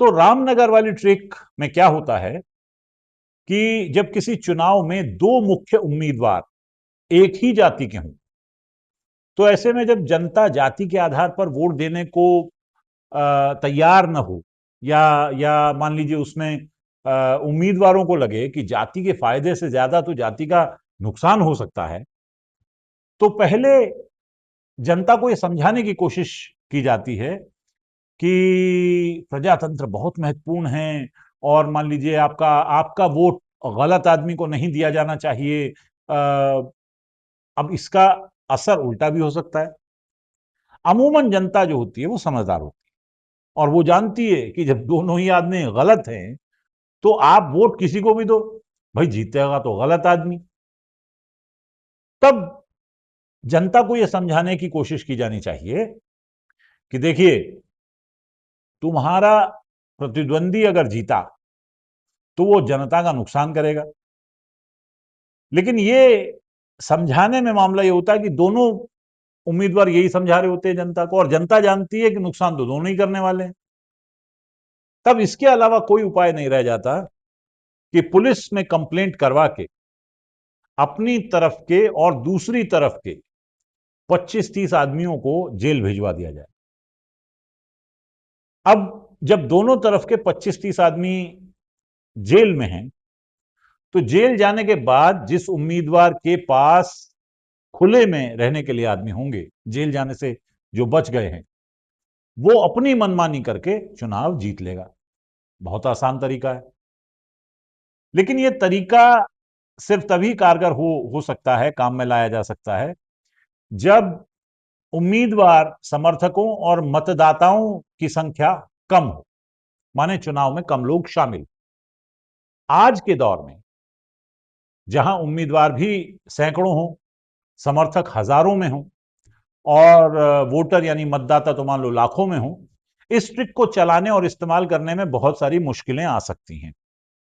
तो रामनगर वाली ट्रिक में क्या होता है कि जब किसी चुनाव में दो मुख्य उम्मीदवार एक ही जाति के हों, तो ऐसे में जब जनता जाति के आधार पर वोट देने को तैयार न हो, या मान लीजिए उसमें उम्मीदवारों को लगे कि जाति के फायदे से ज्यादा तो जाति का नुकसान हो सकता है, तो पहले जनता को यह समझाने की कोशिश की जाती है कि प्रजातंत्र बहुत महत्वपूर्ण है, और मान लीजिए आपका आपका वोट गलत आदमी को नहीं दिया जाना चाहिए। अब इसका असर उल्टा भी हो सकता है। अमूमन जनता जो होती है वो समझदार होती है, और वो जानती है कि जब दोनों ही आदमी गलत हैं तो आप वोट किसी को भी दो, भाई जीतेगा तो गलत आदमी। तब जनता को यह समझाने की कोशिश की जानी चाहिए कि देखिए, तुम्हारा प्रतिद्वंदी अगर जीता तो वो जनता का नुकसान करेगा, लेकिन ये समझाने में मामला ये होता है कि दोनों उम्मीदवार यही समझा रहे होते हैं जनता को, और जनता जानती है कि नुकसान तो दोनों ही करने वाले हैं। तब इसके अलावा कोई उपाय नहीं रह जाता कि पुलिस में कंप्लेंट करवा के अपनी तरफ के और दूसरी तरफ के 25-30 आदमियों को जेल भिजवा दिया जाए। अब जब दोनों तरफ के 25-30 आदमी जेल में हैं, तो जेल जाने के बाद जिस उम्मीदवार के पास खुले में रहने के लिए आदमी होंगे, जेल जाने से जो बच गए हैं, वो अपनी मनमानी करके चुनाव जीत लेगा। बहुत आसान तरीका है, लेकिन यह तरीका सिर्फ तभी कारगर हो सकता है, काम में लाया जा सकता है, जब उम्मीदवार, समर्थकों और मतदाताओं की संख्या कम हो, माने चुनाव में कम लोग शामिल। आज के दौर में जहां उम्मीदवार भी सैकड़ों हों, समर्थक हजारों में हों, और वोटर यानी मतदाता तो मान लो लाखों में हों, इस ट्रिक को चलाने और इस्तेमाल करने में बहुत सारी मुश्किलें आ सकती हैं।